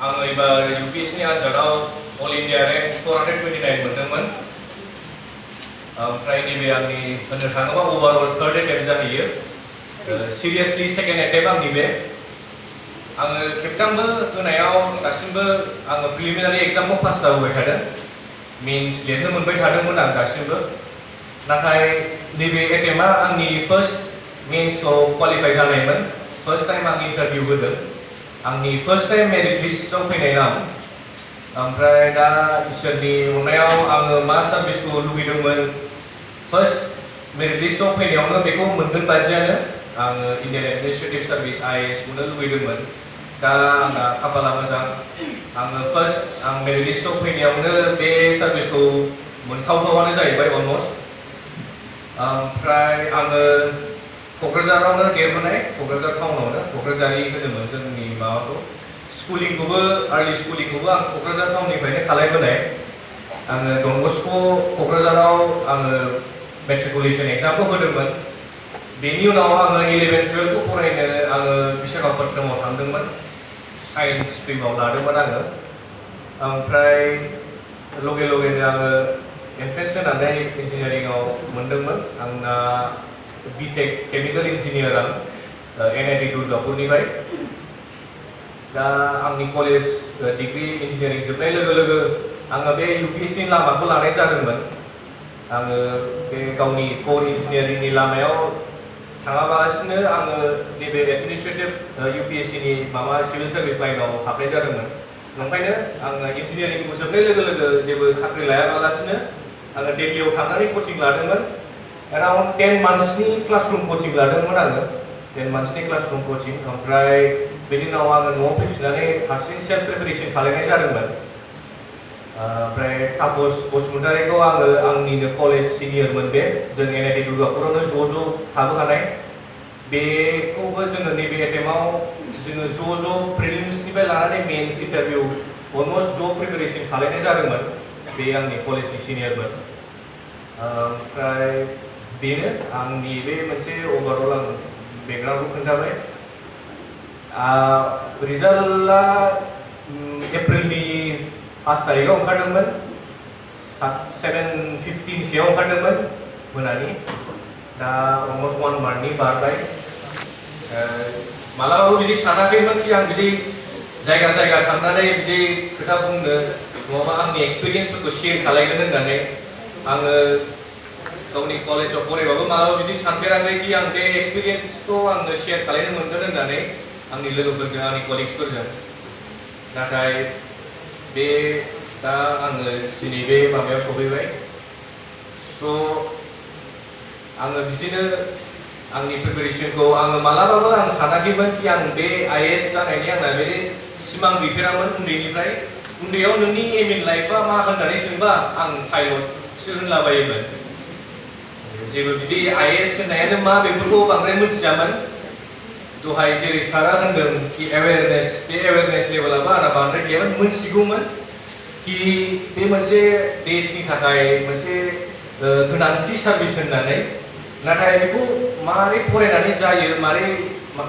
आङो एबार UPSC नि आनजादाव अल इन्डिया रेंक 429 मोनदोंमोन। ओमफ्राय नैबे आंनि होननो थाङोबा ओभारअल थर्ड एटेम्प्ट जाहैयो। सिरियासलि सेकेन्ड एटेम्प्ट आंनि बे। आङो खेबथामबो होनायाव दासिमबो आङो प्रिलिमिनारि एग्जामखौ पास जाबोबाय थादों। मेन्स लिरनो मोनबाय थादोंमोन आं दासिमबो। नाथाय नैबे एटेम्प्टआ आंनि फार्स्ट मेन्सआव क्वालिफाइ जानायमोन। फार्स्ट टाइम आं इन्टारभिउ होदों। आंनि फार्स्ट टाइम मेरिट लिस्टआव फैनाय नाम। ओमफ्राय दा इसोरनि अननायाव आङो मा सार्भिसखौ लुगैदोंमोन फार्स्ट मेरिट लिस्टआव फैनायावनो बेखौ मोनगोन बादियानो। आङो इन्डियान एडमिनिस्ट्रेटिभ सार्भिस IAS खौनो लुगैदोंमोन। दा आंना खाफाला मोजां। आङो फार्स्ट आं मेरिट लिस्टआव फैनायावनो बे सार्भिसखौ मोनथावथावानो जाहैबाय अलमस्ट। ओमफ्राय आङो क'क्राझारावनो देरबोनाय, क'क्राझार टाउनावनो, क'क्राझारि होनोमोन जोंनि माबाखौ। स्कुलिंखौबो आर्लि स्कुलिंखौबो आं क'क्राझार टाउननिफ्रायनो खालायबोनाय। आङो डन बस्क' क'क्राझाराव आङो मेट्रिकुलेसन एग्जामखौ होदोंमोन। बेनि उनाव आङो 11-12 खौ फरायनो आङो विशाखापट्टनमाव थांदोंमोन। साइन्स स्ट्रिमाव लादोंमोन आङो। ओमफ्राय लगे लगेनो आङो एन्ट्रेन्स होनानै इन्जिनियारिंआव मोनदोंमोन। आंना BTech केमिकेल इन्जिनियार आं NIT दुर्गापुरनिफ्राय। दा आंनि कलेज डिग्री इन्जिनियारिं जोबनाय लोगो लोगो आङो बे UPSC नि लामाखौ लानाय जादोंमोन। आङो बे गावनि कोर इन्जिनियारिंनि लामायाव थाङाबालासिनो आङो नैबे एडमिनिस्ट्रेटिभ UPSC नि माबा सिभिल सार्भिस लाइनाव हाबनाय जादोंमोन। ओंखायनो आङो इन्जिनियारिंखौ जोबनाय लोगो लोगो जेबो साख्रि लायाबालासिनो आङो दिल्लीयाव थांनानै कचिं लादोंमोन। एराउन्ड 10 मान्थ्सनि क्लासरुम कचिं लादोंमोन आङो। 10 मान्थ्सनि क्लासरुम कचिं। ओमफ्राय बेनि उनाव आङो न'आव फैफिननानै हारसिं सेल्फ प्रिपेरेसन खालामनाय जादोंमोन। ओमफ्राय तापस बसुमतारीखौ आङो आंनिनो कलेज सिनियरमोन बे। जों NIT दुर्गापुरावनो ज' थाबोखानाय। बेखौबो जोङो नैबे एटेम्प्टआव जोङो ज' प्रिलिम्सनिफ्राय लानानै मेन्स इन्टारभिउ अलमस्ट ज' प्रिपेरेसन खालामनाय जादोंमोन। बे आंनि कलेजनि सिनियरमोन। ओमफ्राय बेनो आंनि बे मोनसे ओभारअल आं बेकग्राउन्डखौ खोन्थाबाय। रिजाल्टआ एप्रिलनि 5 तारिखआव ओंखारदोंमोन। 7:15 सोआव ओंखारदोंमोन मोनानि। दा अलमस्ट 1 मान्थनि बारबाय। मालाबाबो बिदि सानाखैमोन कि आं बिदि जायगा जायगा थांनानै बिदि खोथा बुंनो नङाबा आंनि एक्सपिरियेन्सफोरखौ शेयार खालायगोन होननानै। आङो गावनि कलेजाव फरायबाबो मालाबा बिदि सानफेराखै कि आं बे एक्सपिरियेन्सखौ आंनो शेयार खालायनो मोनगोन होननानै आंनि लोगोफोरजों आंनि कलिग्सफोरजों। नाथाय बे दा आङो दिनै बे माबायाव सफैबाय। स' आङो बिदिनो आंनि प्रिपेरेसनखौ आङो मालाबाबो आं सानाखैमोन कि आं बे IAS जानायनि आंना बे सिमां गैफेरामोन उन्दैनिफ्राय। उन्दैयाव नोंनि एम इन लाइफआ मा होननानै सोंबा आं पाइलटसो होनलाबायोमोन। जेबो बिदि IAS होननायानो मा बेफोरखौ बांद्राय मिथियामोन। दहाय जेरै सारा होनदों कि एवेरनेस, बे एवेरनेस लेभेलाबो आंना बांद्राय गैयामोन। मोनथिगौमोन कि बे मोनसे देशनि थाखाय मोनसे गोनांथि सार्भिस होननानै। नाथाय बेखौ मारै फरायनानै जायो, मारै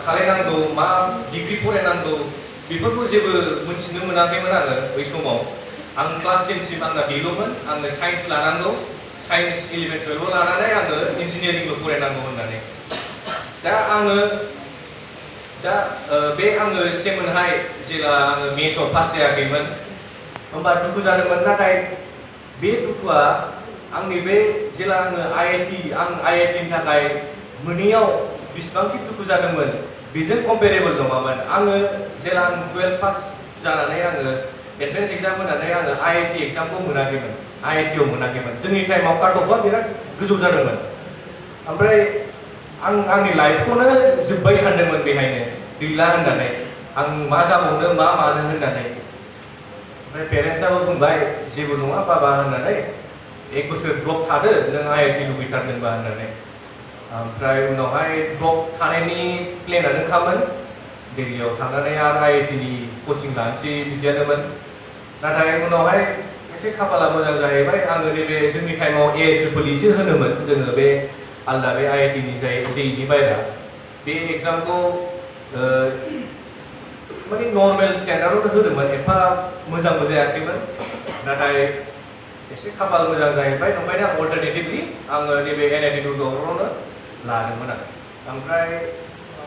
खालायनांगौ, मा डिग्री फरायनांगौ, बेफोरखौ जेबो मोनथिनो मोनाखैमोन आङो बै समाव। आं क्लास 10 सिम आंना बेल'मोन। आङो साइन्स लानांगौ, साइन्स 11-12 लानानै आङो इन्जिनियारिंल' फरायनांगौ होननानै। दा बे आङो सेमोनहाय जेला आङो मेथ्सआव पास जायाखैमोन होमबा दुखु जादोंमोन। नाथाय बे दुखुआ आंनि बे जेला आङो IIT नि थाखाय मोनैयाव बिसिबांखि दुखु जादोंमोन बेजों कम्पेरेबल नङामोन। आङो जेला आं 12 पास जानानै आङो एन्ट्रेन्स एग्जाम होनानै आङो IIT एग्जामखौ मोनाखैमोन। IIT आव मोनाखैमोन। जोंनि टाइमाव काट अफआ बिराद गोजौ जादोंमोन। ओमफ्राय आंनि लाइफखौनो जोब्बाय सानदोंमोन बेहायनो, गैला होननानै। आं मा जाबावनो मा मानो होननानै। ओमफ्राय पेरेन्टसाबो बुंबाय जेबो नङा बाबा होननानै, 1 बोसोर ड्रप थादो नों IIT लुबैथारदोंबा होननानै। ओमफ्राय उनावहाय ड्रप थानायनि प्लेनानोखामोन। दिल्लीयाव थांनानै आरो IIT नि कचिं लानोसै बिदियानोमोन। नाथाय उनावहाय एसे खाफाला मोजां जाहैबाय। आङो नैबे जोंनि टाइमाव AIEEE सो होनोमोन जोङो बे आलदा बे IIT नि JEE नि बायरा। बे एग्जामखौ माने नर्मेल स्टेन्डार्डआवनो होदोंमोन एफा मोजांबो जायाखैमोन नाथाय एसे खाफाल मोजां जाहैबाय ओंखायनो आं अल्टारनेटिभलि आङो नैबे NIT दुर्गावनो लादोंमोन आरो ओमफ्राय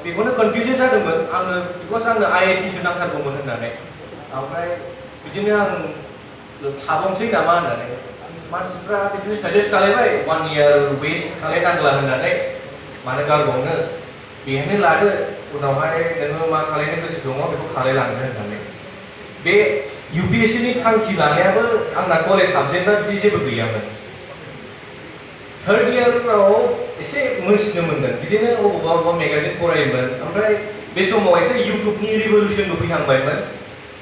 बेखौनो कनफिउजन जादोंमोन आङो बिकज आंनो IIT सो नांथारगौमोन होननानै ओमफ्राय बिदिनो आं थाबावनोसै नामा होननानै मानसिफ्रा बिदिनो साजेस्ट खालामबाय 1 year वेस्ट खालामनांला होननानै मानो गारबावनो बेहायनो लादो उनावहाय नोङो मा खालामनो गोसो दङ बेखौ खालामलांदो होननानै बे UPSC नि थांखि लानायाबो आंना कलेज हाबजेनबा बिदि जेबो गैयामोन थर्ड इयाराव एसे मोनथिनो मोनदों बिदिनो अबेबा मेगाजिन फरायोमोन ओमफ्राय बे समाव एसे इउटुबनि रिभलिउसनबो फैहांबायमोन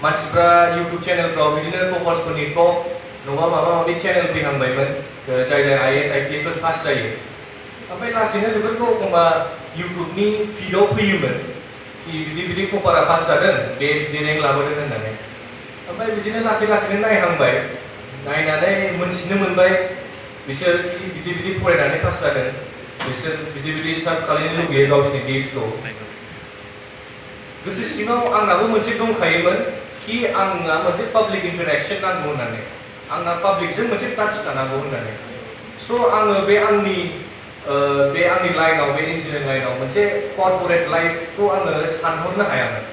मानसिफ्रा इउटुब चेनेलफ्राव बिदिनो टपार्सफोरनि टप नङा माबा माबि चेनेल फैहांबायमोन जाय IAS IPS फोर पास जायो ओमफ्राय लासैनो बेफोरखौ एखमबा इउटुबनि फिडआव फैयोमोन कि बिदि टपारा पास जादों बे बिदि रेंक लाबोदों होननानै ओमफ्राय बिदिनो लासै लासैनो नायहांबाय नायनानै मोनथिनो मोनबाय बिसोर बिदि फरायनानै पास जादों बिसोर बिदि स्टार्ट खालामनो लुगैयो गावसोरनि देशखौ गोसो सिङाव आंनाबो मोनसे दंखायोमोन कि आंना मोनसे पाब्लिक इन्टारेक्सन नांगौ होननानै आंना पाब्लिकजों मोनसे टाच थानांगौ होननानै स' आङो बे आंनि लाइनाव बे इन्जिनियारिं लाइनाव मोनसे कर्परेट लाइफखौ आङो सानहरनो हायामोन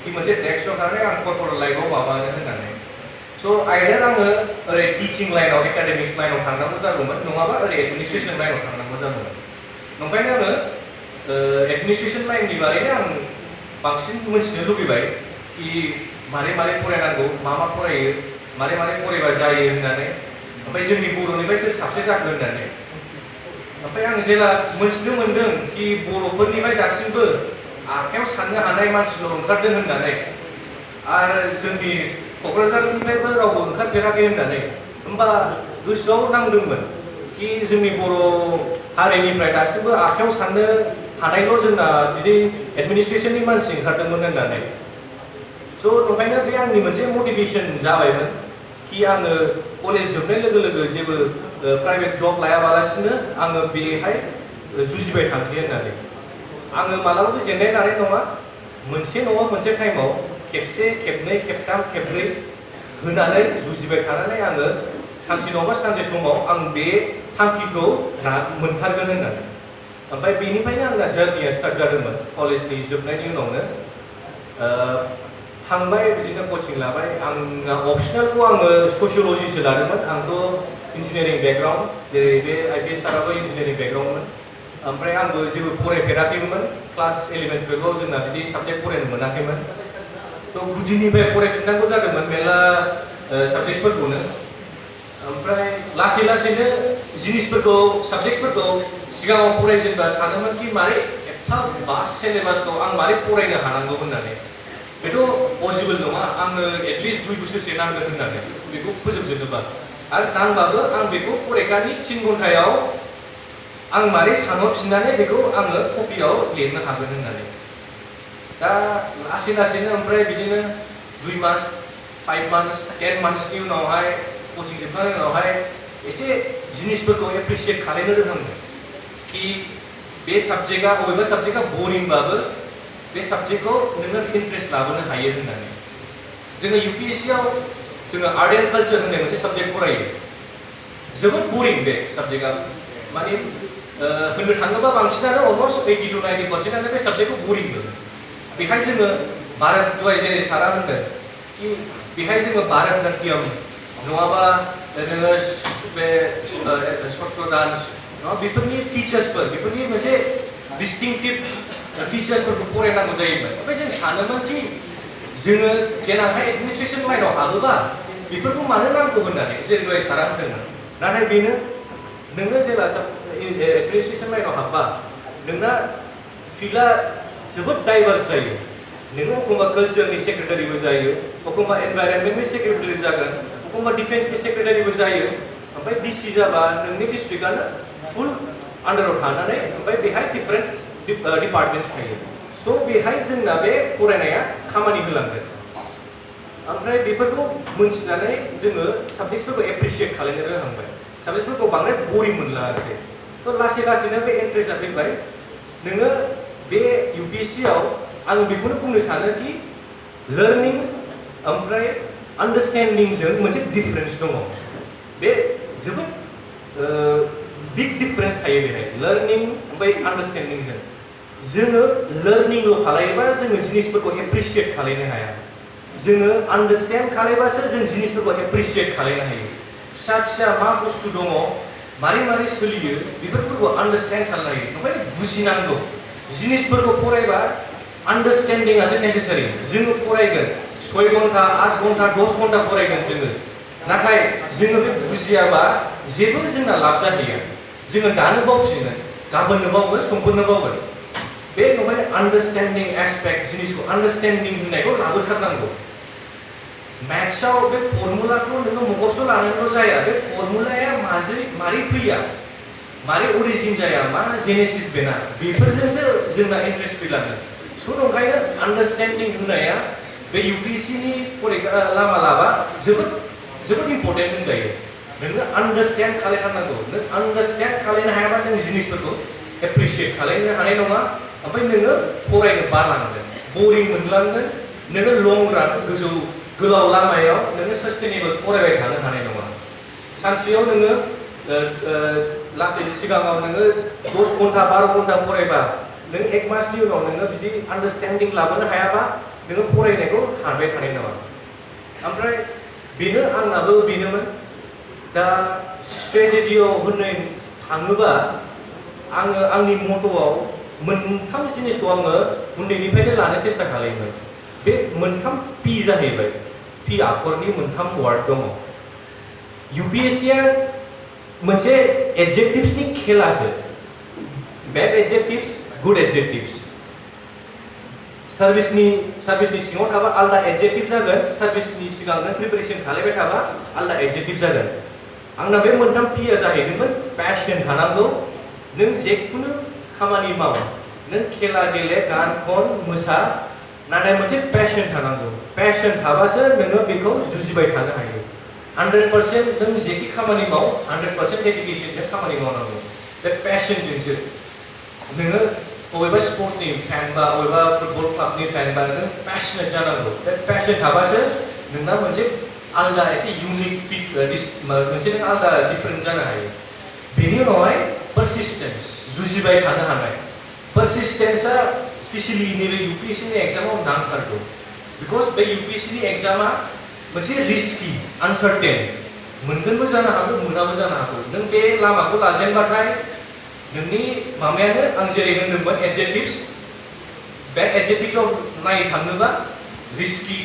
कि मोनसे नेक्स्टआव थानानै आं कर्परेट लाइफआव माबानो होननानै स' आइदार आङो ओरै टिचिं लाइनाव एकाडेमिक्स लाइनाव थांनांगौ जागौमोन नङाबा ओरै एडमिनिस्ट्रेसन लाइनाव थांनांगौ जागौमोन ओंखायनो आङो एडमिनिस्ट्रेसन लाइननि बारैनो आं बांसिन मोनथिनो लुगैबाय कि मारै फरायनांगौ मा फरायो मारै फरायबा जायो होननानै ओमफ्राय जोंनि बर'निफ्राय सोर साबसिन जाखो होननानै ओमफ्राय आं जेला मोनथिनो मोनदों कि बर'फोरनिफ्राय दासिमबो आखायाव साननो हानाय मानसिल' ओंखारदों होननानै आरो जोंनि क'क्राझारनिफ्रायबो रावबो ओंखारफेराखै होननानै होमबा गोसोआव नांदोंमोन कि जोंनि बर' हारिनिफ्राय दासिमबो आखायाव साननो हानायल' जोंना बिदि एडमिनिस्ट्रेसननि मानसि ओंखारदोंमोन होननानै स' ओंखायनो बे आंनि मोनसे मटिभेसन जाबायमोन कि आङो कलेज जोबनाय लोगो लोगो जेबो प्राइभेट जब लायाबालासिनो आङो बेहाय जुजिबाय थानोसै होननानै आङो मालाबाबो जेननाय लानाय नङा मोनसे नङा मोनसे टाइमाव खेबसे खेबनै खेबथाम खेबब्रै होनानै जुजिबाय थानानै आङो सानसे नङा सानसे समाव आं बे थांखिखौ मोनथारगोन होननानै ओमफ्राय बेनिफ्रायनो आंना जार्निया स्टार्ट जादोंमोन कलेजनि जोबनायनि उनावनो थांबाय बिदिनो कचिं लाबाय आंना अपसनेलखौ आङो ससियलजिसो लादोंमोन आंथ' इन्जिनियारिं बेकग्राउन्ड जेरै बे IPS साराबो इन्जिनियारिं बेकग्राउन्डमोन ओमफ्राय आंबो जेबो फरायफेराखैमोन क्लास 11 12आव जोंना बिदि साबजेक्ट फरायनो मोनाखैमोन थ' गुदिनिफ्राय फरायफिननांगौ जादोंमोन मेरला साबजेक्टसफोरखौनो ओमफ्राय लासैनो जिनिसफोरखौ साबजेक्टसफोरखौ सिगाङाव फरायजेनबा सानोमोन कि मारै एफा भास्ट सिलेबासखौ आं मारै फरायनो हानांगौ होननानै बेथ' पसिबल नङा आंनो एटलिस्ट 2 बोसोरसो नांगोन होननानै बेखौ फोजोबजोबनोबा आरो नांबाबो आं बेखौ फरिखानि 3 घन्टायाव आं मारै सानहरफिननानै बेखौ आङो कपियाव लिरनो हागोन होननानै दा लासैनो ओमफ्राय बिदिनो 2 मास 5 मान्थस 10 मान्थसनि उनावहाय कचिं जोबनायनि उनावहाय एसे जिनिसफोरखौ एप्रिसिएट खालामनो रोंहांबाय कि बे साबजेक्टआ बबेबा साबजेक्टआ बरिंबाबो बे साबजेक्टखौ नोङो इन्ट्रेस्ट लाबोनो हायो होननानै जोङो UPSCआव जोङो आर्ट एन्ड कालचार होननाय मोनसे साबजेक्ट फरायो जोबोद बरिं बे साबजेक्टआ माने होननो थाङोबा बांसिनानो अलमस्ट 80 to 90% बे साबजेक्टखौ बरिं मोनो बेहाय जोङो भारत दहाय जेरै सारा होनदों कि बेहाय जोङो भारतनाट्यम नङाबा नोङो बे सत्र डान्स बेफोरनि फिचार्सफोर बेफोरनि मोनसे डिस्टिंक्टिभ फिचार्सफोरखौ फरायनांगौ जायोमोन ओमफ्राय जों सानोमोन कि जोङो जेनावहाय एडमिनिस्ट्रेसन लाइनाव हाबोबा बेफोरखौ मानो नांगौ होननानै जेरै दहाय सारा होनदोंमोन नाथाय बेनो नोङो जेला एडमिनिस्ट्रेसन लाइनाव हाबबा नोंना फिल्डआ जोबोद डाइभार्स जायो नोङो एखमबा कालचारनि सेक्रेटारिबो जायो एखमबा एनभाइरनमेन्टनि सेक्रेटारि जागोन एखमबा डिफेन्सनि सेक्रेटारिबो जायो ओमफ्राय DC जाबा नोंनि डिस्ट्रिक्टआनो फुल आन्डाराव थानानै ओमफ्राय बेहाय डिफारेन्ट डिपार्टमेन्ट्स थायो स' बेहाय जोंना बे फरायनाया खामानि होलांगोन ओमफ्राय बेफोरखौ मोनथिनानै जोङो साबजेक्टसफोरखौ एप्रिसिएट खालामनो रोंहांबाय साबजेक्टफोरखौ बांद्राय बरिं मोनलाङासै थ' लासैनो बे इन्ट्रेस्टआ फैबाय नोङो बे UPSCआव आं बेखौनो बुंनो सानो कि learning ओमफ्राय understanding जों मोनसे difference दङ बे जोबोद big difference थायो बेहाय learning ओमफ्राय understanding जोङो learning ल' खालायोबा जोङो जिनिसफोरखौ appreciate खालायनो हाया जोङो understand खालायबासो जों जिनिसफोरखौ appreciate खालायनो हायो फिसा फिसा मा बुस्थु दङ मारै मारै सोलियो बेफोरखौ understand खालायनो हायो ओमफ्राय बुजिनांगौ जिनिसफोरखौ फरायबा understanding आसो necessary जोङो फरायगोन 6 घन्टा 8 घन्टा 10 घन्टा फरायगोन जोङो नाथाय जोङो बे बुजियाबा जेबो जोंना लाब जाहैया जोङो दानो बावसिगोन गाबोननो बावगोन समफोरनो बावगोन बे नंखायनो understanding aspect जिनिसखौ understanding होननायखौ लाबोथारनांगौ मैथ्सआव बे फर्मुलाखौ नोङो मुखस्थ' लानानैल' जाया बे फर्मुलाया मारै फैया मारै अरिजिन जाया मा जेनेसिस बेना बेफोरजोंसो जोंना इन्ट्रेस्ट फैलाङो स' नंखायनो आन्डारस्टेन्डिं होनाया बे UPSC नि लामा लाबा जोबोद इम्पर्टेन्ट होनजायो नोङो आन्डारस्टेन्ड खालायथारनांगौ नों आन्डारस्टेन्ड खालायनो हायाबा नों जिनिसफोरखौ एप्रिसिएट खालायनो हानाय नङा ओमफ्राय नोङो फरायनो बालांगोन बरिं मोनलांगोन नोङो लं रान गोलाव लामायाव नोङो सास्टेनेबल फरायबाय थानो हानाय नङा सानसेयाव नोङो लासै सिगाङाव नोङो 10 घन्टा 12 घन्टा फरायबा नों 1 मासनि उनाव नोङो बिदि आन्डारस्टेन्डिं लाबोनो हायाबा नोङो फरायनायखौ हाबाय थानाय नङा ओमफ्राय बेनो आंनाबो बेनोमोन दा स्ट्रेटेजियाव होननो थाङोबा आङो आंनि मट'आव मोनथाम जिनिसखौ आङो उन्दैनिफ्रायनो लानो सेस्था खालायोमोन बे मोनथाम पि जाहैबाय पि आखरनि मोनथाम वार्ड दङ UPSC आ मोनसे एडजेक्टिव्सनि खेलासो बेड एडजेक्टिव्स गुड एडजेक्टिव्स सार्भिसनि सिङाव थाबा आलदा एडजेक्टिभ जागोन सार्भिसनि सिगां नों प्रिपारेसन खालायबाय थाबा आलदा एडजेक्टिभ जागोन आंना बे मोनथाम पिया जाहैदोंमोन पैशन थानांगौ नों जेखुनु खामानि माव नों खेला गेले गान खन मोसा नाथाय मोनसे पैशन थानांगौ पैशन थाबासो नोङो बेखौ जुजिबाय थानो हायो 100% नों जेखि खामानि माव 100% डेडिकेशनजों खामानि मावनांगौ बे पैशनजोंसो नोङो बबेबा स्पर्ट्सनि फेन बा बबेबा फुटबल क्लाबनि फेन बा नों पैशनेट जानांगौ बे पैशन थाबासो नोंना मोनसे आलदा एसे इउनिक मोनसे नों आलदा डिफरेंट जानो हायो बेनि उनावहाय परसिस्टेंस जुजिबाय थानो हानाय परसिस्टेंसआ स्पेशली नैबे UPSC नि एग्जामाव नांथारगौ बिकज बे UPSC नि एग्जामा मोनसे रिस्की आनसार्टेन मोनगोनबो जानो हागौ मोनाबो जानो हागौ नों बे लामाखौ लाजेनबाथाय नोंनि मामायानो आं जेरै होनदोंमोन एडजेक्टिव्स बे एडजेक्टिव्सआव नायनो थाङोबा रिस्की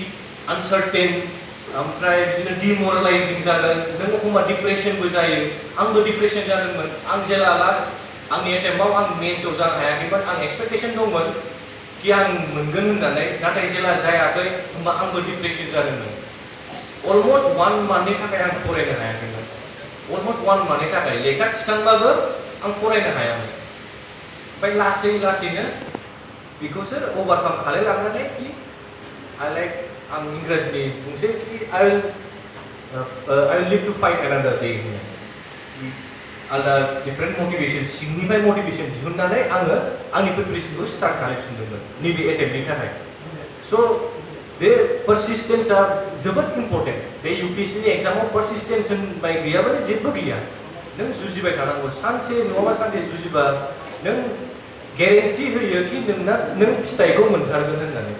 आनसार्टेन ओमफ्राय बिदिनो डिमोरेलाइजिं जागोन नों एखमबा डिप्रेसनबो जायो आंबो डिप्रेसन जादोंमोन आं जेला लास्ट आंनि एटेम्पआव आं मेन्सआव जानो हायाखैमोन आं एक्सपेक्टेसन दंमोन कि आं मोनगोन होननानै नाथाय जेला जायाखै होमबा आंबो डिप्रेसन जादोंमोन अलमोस्ट 1 मान्थनि थाखाय आं फरायनो हायाखैमोन अलमोस्ट 1 मान्थनि थाखाय लेखा थिखांबाबो आं फरायनो हायामोन ओमफ्राय लासैनो बेखौसो ओभारकाम खालायलांनानै कि आं इंराजिनि बुंसै कि I will live to fight another day आलदा डिफरेंट मटिवेशन सिंनिफ्राय मटिवेशन दिहुननानै आङो आंनि प्रिपारेशनखौ स्टार्ट खालामफिनदोंमोन नैबे एटेम्पनि थाखाय स' बे परसिस्टेंसआ जोबोद इम्पर्टेन्ट बे UPSC नि एग्जामाव परसिस्टेंस होनबाय गैयाबानो जेबो गैया नों जुजिबाय थानांगौ सानसे नङाबा सानसे जुजिबा नों गेरेन्टि होयो कि नों फिथाइखौ मोनथारगोन होननानै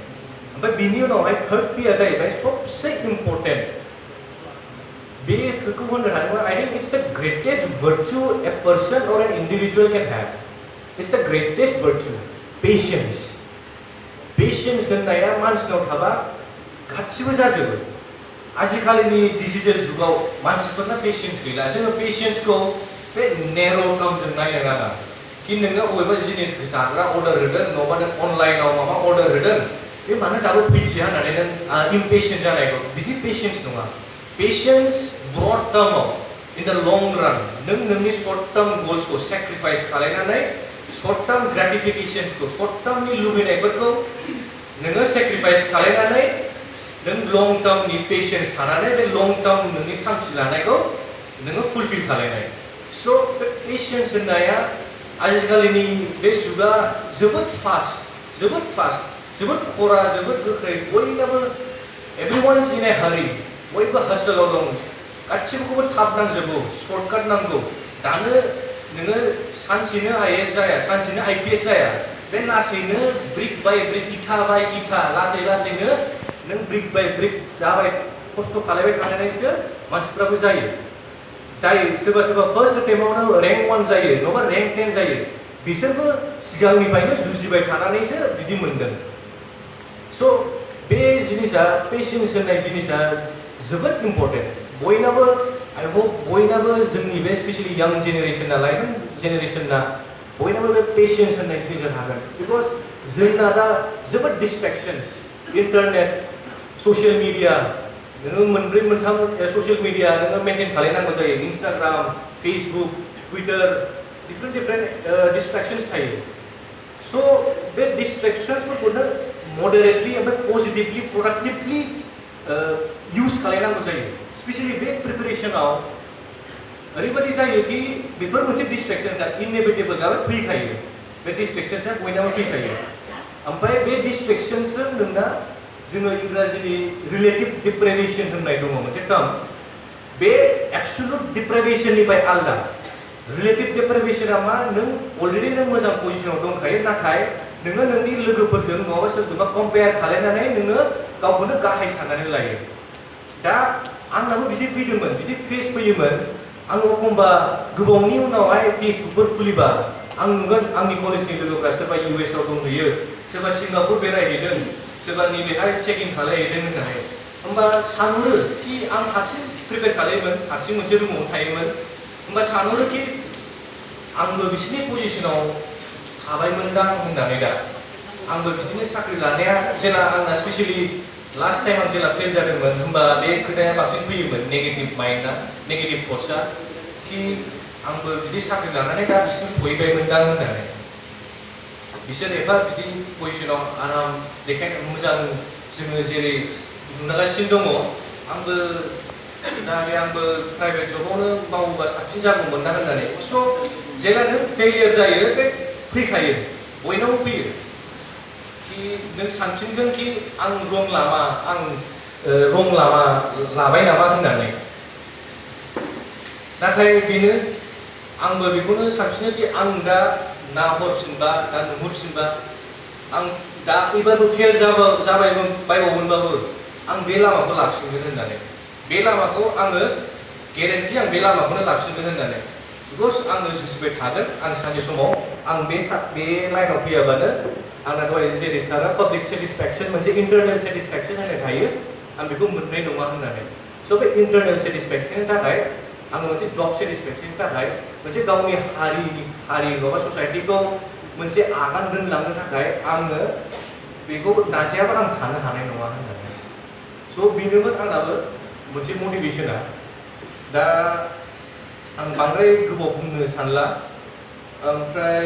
ओमफ्राय बिनि उनावहाय थर्ड पिया जाहैबाय सबसे इम्पर्टेन्ट बेखौ होननो थाङोबा I think it's the greatest virtue a person or an individual can have it's the greatest virtue patience होननाया मानसिनाव थाबा गासिबो जाजोबो आजिखालिनि डिजिटेल जुगाव मानसिफोरना पेशेंस गैला जोङो पेशेंसखौ बे नेर' टार्मजों नायनो नाङा कि नोङो बबेबा जिनिस जाग्रा अर्डार होदों नङाबा नों अनलाइनाव माबा अर्डार होदों बे मानो दाबो फैथिया होननानै नों इम्पेशेन्ट जानायखौ बिदि पेशेंस नङा पेशेंस ब्रड टार्माव इन द लं रान नों नोंनि सर्ट टार्म गोल्सखौ सेक्रिफाइस खालायनानै सर्ट टार्म ग्रेटिफिकेशन्सखौ सर्ट टार्मनि लुबैनायफोरखौ नोङो सेक्रिफाइस खालायनानै नों लं टार्मनि पेशेंस थानानै बे लं टार्म नोंनि थांखि लानायखौ नोङो फुलफिल खालायनाय स' बे पेशेंस होननाया आजिखालिनि बे जुगा जोबोद फास्ट जोबोद खरा जोबोद गोख्रै बयनाबो एभ्रिवान्स इन ए हारि बयबो हासलाव दं गासिबोखौबो थाब नांजोबगौ सर्टकाट नांगौ दानो नोङो सानसेनो आईएएस जाया सानसेनो आईपीएस जाया बे लासैनो ब्रिक बाय ब्रिक इथा बाय इथा लासै लासैनो नों ब्रिक बाय ब्रिक जाबाय खस्थ' खालायबाय थानानैसो मानसिफ्राबो जायो सोरबा सोरबा फार्स्ट एटेम्पआवनो रेंक 1 जायो नङाबा रेंक 10 जायो बिसोरबो सिगांनिफ्रायनो जुजिबाय थानानैसो बिदि मोनदों स' बे जिनिसा पेशेन्स होननाय जिनिसा जोबोद इम्पर्टेन्ट बयनाबो आइ होप बयनाबो जोंनि बे स्पेशेलि यां जेनेरेसन ना लाइमोन जेनेरेसनना बयनाबो बे पेशेन्स होननाय जिनिसा थागोन बिकज जोंना दा जोबोद डिस्ट्रेक्शन्स इन्टारनेट ससियेल मिडिया नोङो मोनब्रै मोनथाम ससियेल मिडिया नोङो मेनटेन खालामनांगौ जायो इन्स्टाग्राम फेसबुक टुइटार डिफरेन्ट डिस्ट्रेक्शन्स थायो स' बे डिस्ट्रेक्शन्सफोरखौ नों मडारेटलि ओमफ्राय पजिटिभलि प्रडाक्टिभलि इउज खालामनांगौ जायो स्पेशेलि बे प्रिपेरेसनाव ओरैबायदि जायो कि बेफोर मोनसे डिस्ट्रेक्शन इनएभिटेबल दा फैखायो बे डिस्ट्रेक्शन्सआ बयनाबो फैखायो ओमफ्राय बे डिस्ट्रेक्शन्सजों नोंना जोङो इंराजिनि रिलेटिभ डिप्रेभेसन होननाय दङ मोनसे टार्म बे एब्सुलुट डिप्रेभेसननिफ्राय आलदा रिलेटिभ डिप्रेभेसना मा नों अलरेडि नों मोजां पजिशनाव दंखायो नाथाय नोङो नोंनि लोगोफोरजों नङाबा सोरजोंबा कम्पेयार खालामनानै नोङो गावखौनो गाहाय साननानै लायो दा आंनाबो बिदि फैदोंमोन बिदि फेस फैयोमोन आं एखमबा गोबावनि उनावहाय फेसबुकफोर खुलिबा आं नुगोन आंनि कलेजनि लोगोफ्रा सोरबा US आव दंहैयो सोरबा सिंगापुर बेरायहैदों सोरबा नैबेहाय चेक इन खालामहैदों होननानै होमबा सानहरो कि आं हारसिं प्रिपेयार खालामोन हारसिं मोनसे रुमाव थायोमोन होमबा सानहरो कि आंबो बिसिनि पजिशनाव थाबायमोनदां होननानै दा आंबो बिदिनो साख्रि लानाया जेला आंना स्पेशेलि लास्ट टाइम आं जेला फेल जादोंमोन होमबा बे खोथाया बांसिन फैयोमोन नेगेटिभ माइन्डआ नेगेटिभ थट्सआ कि आंबो बिदि साख्रि लानानै दा बिसिम सहैबायमोनदां होननानै बिसोर एफा बिदि पजिशनाव आराम देखायनो मोजां जोङो जेरै नुगासिनो दङ आंबो दा बे आंबो प्राइभेट जबावनो मावोबा साबसिन जागौमोन ना होननानै स' जेला नों फेलियर जायो बे फैखायो बयनावबो फैयो कि नों सानफिनगोन कि आं रं लामा लाबाय नामा होननानै नाथाय बेनो आंबो बेखौनो सानफिनो कि आं दा नाहरफिनबा दा नुहुरफिनबा आं दा एबारबो फेल बायबावगोनबाबो आं बे लामाखौ लाफिनगोन होननानै बे लामाखौ आङो गेरेन्टि आं बे लामाखौनो लाफिनगोन होननानै बिकज आङो जुजिबाय थागोन आं सानसे समाव आं बे लाइनाव फैयाबानो आंना दहाय जेरै सारा पाब्लिक सेटिसफेक्सन मोनसे इन्टारनेल सेटिसफेक्सन होननाय थायो आं बेखौ मोननाय नङा होननानै स' बे इन्टारनेल सेटिसफेक्सननि थाखाय आङो मोनसे जब सेटिसफेक्सननि थाखाय मोनसे गावनि हारि नङाबा ससाइटिखौ मोनसे आगान दोनलांनो थाखाय आङो बेखौ नाजायाबा आं थानो हानाय नङा होननानै स' बेनोमोन आंनाबो मोनसे मटिभेसना दा आं बांद्राय गोबाव बुंनो सानला ओमफ्राय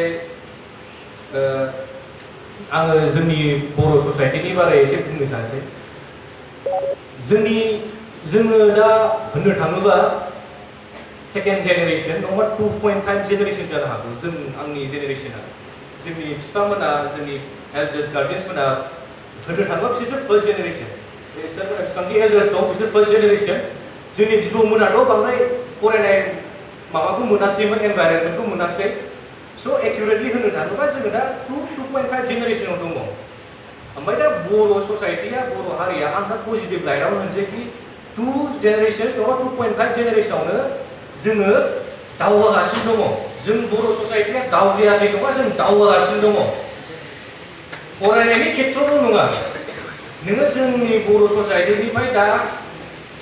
आङो जोंनि बर' ससाइटिनि बारै एसे बुंनो सानसै जोङो दा होननो थाङोबा सेकेन्ड जेनेरेसन नङाबा 2.5 जेनेरेसन जानो हागौ जों आंनि जेनेरेसना जोंनि बिफामोना जोंनि एल्डार्स गार्जेन्समोना होननो थाङोबा बिसोर फार्स्ट जेनेरेसन बिसोरमोना बिसिबांखि एल्डार्स दं बिसोर फार्स्ट जेनेरेसन जोंनि बिबौमोनाथ' बांद्राय फरायनाय माबाखौ मोनाखैमोन एनभाइरनमेन्टखौ मोनाखै स' एक्युरेटलि होननो थाङोबा जोङो दा 2.5 जेनेरेसनाव दङ ओमफ्राय दा बर' ससाइटिया बर' हारिया आं दा पजिटिभ लाइनाव होनसै कि 2 जेनेरेसन्स नङा 2.5 जेनेरेसनावनो जोङो दावगागासिनो दङ जों बर' ससाइटिया दावगायाखै नङा जों दावगागासिनो दङ फरायनायनि खेथ्रआवल' नङा नोङो जोंनि बर' ससाइटिनिफ्राय दा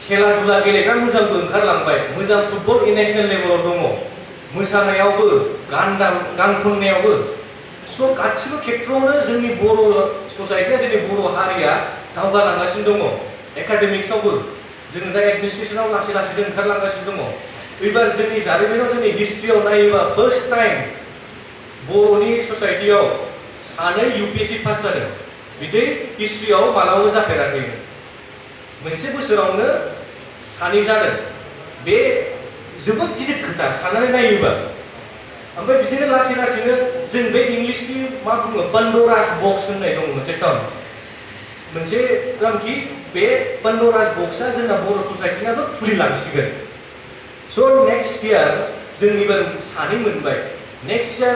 खेला दुला गेलेग्रा मोजांबो ओंखारलांबाय मोजां फुटबल नेसनेल लेभेलाव दङ मोसानायावबो गान खननायावबो स' गासिबो खेथ्रआवनो जोंनि बर' ससाइटिया जोंनि बर' हारिया दावगालांगासिनो दङ एकाडेमिक्सआवबो जोङो दा एडमिनिस्ट्रेसनाव लासै लासै ओंखारलांगासिनो दङ एबार जोंनि जारिमिनाव जोंनि हिस्ट्रियाव नायोबा फार्स्ट टाइम बर'नि ससाइटियाव सानै UPSC पास जादों बिदि हिस्ट्रियाव मालाबाबो जाफेराखैमोन मोनसे बोसोरावनो सानै जादों बे जोबोद गिदिर खोथा साननानै नायोबा ओमफ्राय बिदिनो लासै लासैनो जों बे इंलिसनि मा बुङो पान्ड'रास बक्स होननाय दङ मोनसे टार्म मोनसे थांखि बे पान्डरास बक्सआ जोंना बर' ससाइटिनाबो खुलिलांसिगोन। स' नेक्स्ट इयार जों एबार सानै मोनबाय, नेक्स्ट इयार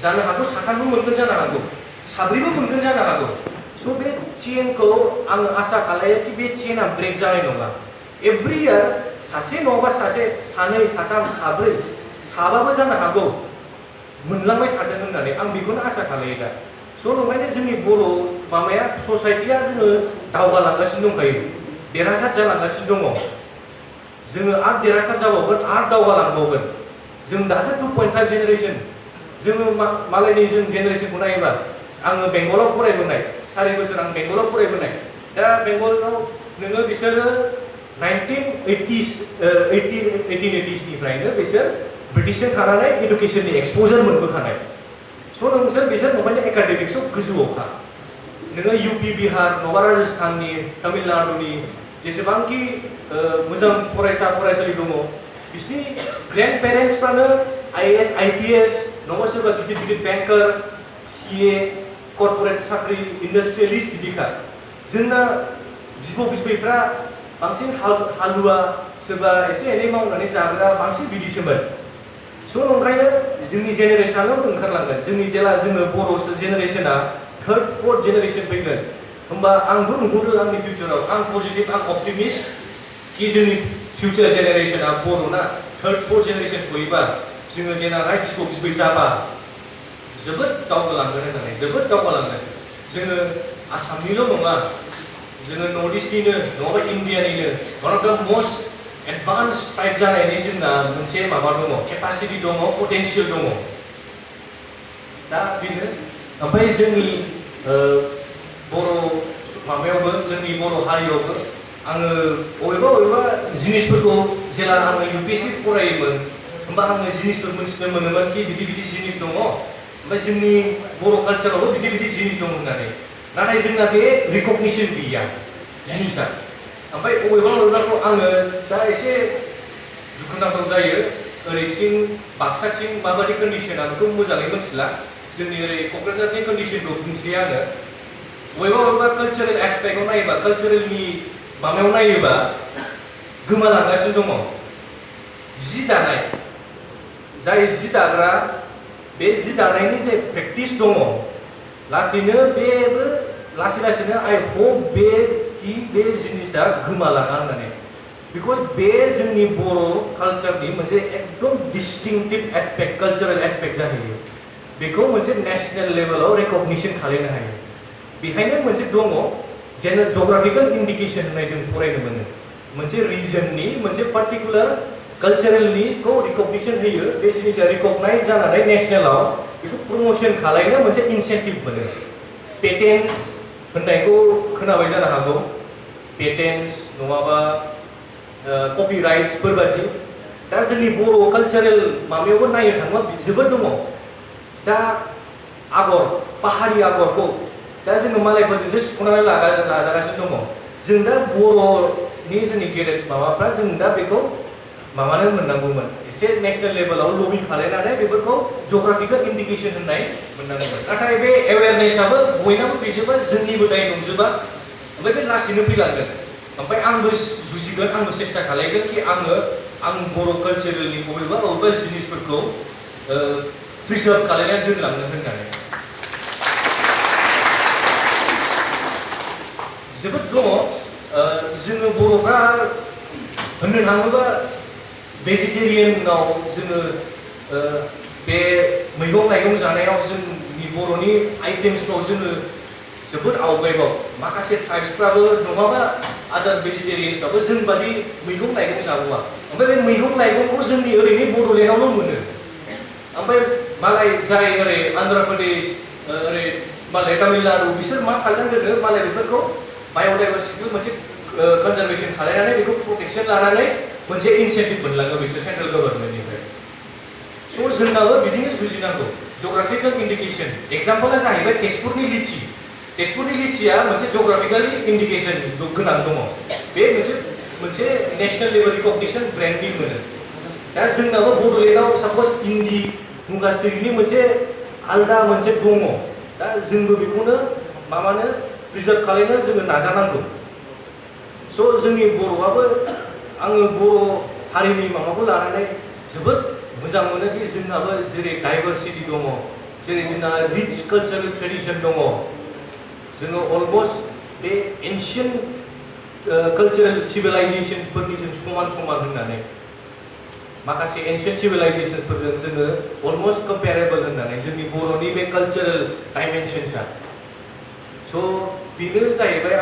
जानो हागौ साथामबो मोनगोन जानो हागौ, साब्रैबो मोनगोन जानो हागौ। स' बे चेनखौ आङो आसा खालायो कि बे चेनआ ब्रेक जानाय नङा। एभ्रि इयार सासे नङाबा सासे, सानै, साथाम, साब्रै, साबाबो जानो हागौ मोनलांबाय थादों होननानै आं बेखौनो आसा खालायो दा। स' ओंखायनो जोंनि बर' माबाया ससाइटिया जोङो दावगालांगासिनो दंखायो, देरहासार जालांगासिनो दङ। जोङो आरो देरहासार जाबावगोन, आरो दावगालांबावगोन। जों दासो 2.5 जेनेरेसन, जोङो मालायनि जों जेनेरेसनखौ नायोबा, आङो बेंगलाव फरायबोनाय, 4 बोसोर आं बेंगलाव फरायबोनाय। दा बेंगलाव नोङो बिसोरो 1880निफ्रायनो बिसोर ब्रिटिशजों थानानै इडुकेसननि एक्सप'जार मोनबोखानाय। स' नोंसोर बिसोर नंखायनो एकाडेमिक्सआव गोजौआवखा। नोङो इउपि, बिहार, नङाबा राजस्थाननि, तामिलनाडुनि जेसेबांखि मोजां फरायसा फरायसालि दङ, बिसोरनि ग्रेन्ड पेरेन्टसफ्रानो आइएएस, आइपिएस, नङाबा सोरबा गिदिर गिदिर बेंकार, सिए, कर्परेट साख्रि, इन्डास्ट्रियेलिस्ट बिदिखा। जोंना बिबौ बिबैफ्रा बांसिन हालुवा, सोरबा एसे एनै मावनानै जाग्रा, बांसिन बिदिसोमोन। स' ओंखायनो जोंनि जेनेरेसनाल' ओंखारलांगोन। जोंनि जेला जोङो बर' जेनेरेसना 3rd, 4th जेनेरेसन फैगोन, होमबा आंबो नुहुरो आंनि फिउचाराव, आं पजिटिभ, आं अप्टिमिस्ट कि जोंनि फिउचार जेनेरेसना बर'ना 3rd, 4th जेनेरेसन सहैबा जोङो देनांहाय बिबौ बिबै जाबा जोबोद दावगालांगोन होननानै, जोबोद दावगालांगोन। जोङो आसामनिल' नङा, जोङो नर्थ इस्टनिनो नङाबा इन्डियानिनो वान अफ द मस्ट एडभान्स ट्राइब जानायनि जोंना मोनसे माबा दङ, केपासिटि दङ, पटेन्सियल दङ। दा बेनो। ओमफ्राय जोंनि बर' माबायावबो, जोंनि बर' हारियावबो आङो बबेबा जिनिसफोरखौ जेला आङो इउपिएससि फरायोमोन, होमबा आङो जिनिसफोर मोनथिनो मोनोमोन कि बिदि बिदि जिनिस दङ, ओमफ्राय जोंनि बर' कालचारावबो बिदि बिदि जिनिस दं होननानै। नाथाय जोंना बे रिकगनिसन गैया जिनिसा। ओमफ्राय बबेबाखौ आङो दा एसे दुखुनांथाव जायो, ओरैथिं बाक्साथिं माबायदि कन्डिसन आं बेखौ मोजाङै मिथिला। जोंनि ओरै क'क्राझारनि कन्डिसनखौ बुंसै आङो। बबेबा कालचारेल एस्पेक्टआव नायोबा, कालचारेलनि माबायाव नायोबा गोमालांगासिनो दङ। जि दानाय, जाय जि दाग्रा, बे जि दानायनि जे प्रेक्टिस दङ, लासैनो बेबो लासै लासैनो आइ होप बे जिनिसा गोमालाङा होननानै। बिकज बे जोंनि बर' कालचारनि मोनसे एकदम डिस्टिंक्टिभ एस्पेक्ट, कालचारेल एस्पेक्ट जाहैयो। बेखौ मोनसे नेशनेल लेभेलाव रेकगनिसन खालामनो हायो। बेहायनो मोनसे दङ, जग्राफिकेल इन्डिकेसन होननाय जों फरायनो मोनो। मोनसे रिजननि मोनसे पार्टिकुलार कालचारेलनिखौ रिकगनिसन होयो, बे जिनिसा रिकगनाइज जानानै नेशनेलाव बेखौ प्रमोसन खालामनो मोनसे इनसेन्टिभ मोनो। पेटेन्टस होननायखौ खोनाबाय जानो हागौ, पेटेन्टस नङाबा कपिराइट्सफोर बादि। दा जोंनि बर' कालचारेल माबायावबो नायनो थाङोबा जोबोद दङ। दा आगर, पाहारि आगरखौ दा जोङो मालायफोरजोंसो सुख'नानै लाजागासिनो दङ। जों दा बर'नि जोंनि गेदेर माबाफ्रा जों दा बेखौ माबानो मोननांगौमोन, एसे नेशनेल लेभेलाव लबिं खालामनानै बेफोरखौ जग्राफिकेल इन्डिकेसन होननाय मोननांगौमोन। नाथाय बे एवेरनेसआबो बयनाबो गैजोबा, जोंनिबो दाय नंजोबा। ओमफ्राय बे लासैनो फैलांगोन। ओमफ्राय आंबो बुजिगोन, आंबो सेस्था खालामगोन कि आं बर' कालचारेलनि बबेबा जिनिसफोरखौ प्रिजार्भ खालामनानै दोनलांनो होननानै। जोबोद दङ। जोङो बर'फ्रा होननो थाङोबा भेजिटेरियानाव जोङो बे मैगं थाइगं जानायाव जोंनि बर'नि आइटेम्सफ्राव जोङो जोबोद आवगायबाव। माखासे ट्राइब्सफ्राबो नङाबा आदार भेजिटेरियान्सफ्राबो जोंबादि मैगं थाइगं जाबावा। ओमफ्राय बे मैगं थाइगंखौ जोंनि ओरैनो बड'लेण्डआवल' मोनो। ओमफ्राय मालाय जाय ओरै आन्ध्र प्रदेश, ओरै मालाय तामिलनाडु, बिसोर मा खालामनानै दोनो, मालाय बेफोरखौ बाय'डाइभारसिटिखौ मोनसे कनजारभेसन खालामनानै बेखौ प्रटेक्सन लानानै मोनसे इनसेन्टिभ मोनलाङो बिसोर सेन्ट्रेल गभर्नमेन्टनिफ्राय। स' जोंनाबो बिदिनो जुजिनांगौ। जग्राफिकेल इन्डिकेसन एग्जाम्पला जाहैबाय तेजपुरनि लिचि। तेजपुरनि लिचिया मोनसे जग्राफिकेलि इन्डिकेसन गोनां दङ। बे मोनसे नेशनेल लेभेल रिकगनिसन ब्रेन्डिं मोनो। दा जोंनाबो बड'लेण्डआव साप'ज इन्दि मुगास्रिनि मोनसे आलदा मोनसे दङ। दा जोंबो बेखौनो माबानो प्रिजार्भ खालामनो जोङो नाजानांगौ स' जोंनि बर'आबो आङो बर' हारिनि माबाखौ लानानै जोबोद मोजां मोनो कि जोंनाबो जेरै डाइभारसिटि दङ जेरै जोंना रिच कालचारेल ट्रेडिसन दङ जोङो अलमस्ट बे एन्सियेन्ट कालचारेल सिभिलाइजेसनफोरनि जों समान समान होननानै माखासे एन्सियेन्ट सिभिलाइजेसनफोरजों जोङो अलमस्ट कम्पेरेबल होननानै जोंनि बर'नि बे कालचारेल डाइमेनसन्सआ स' बेनो जाहैबाय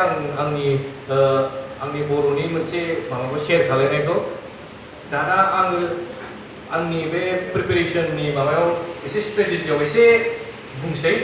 आंनि बर'नि मोनसे माबाखौ शेयार खालामनायखौ दाना आङो आंनि बे प्रिपेरेसननि माबायाव एसे स्ट्रेटेजियाव एसे बुंसै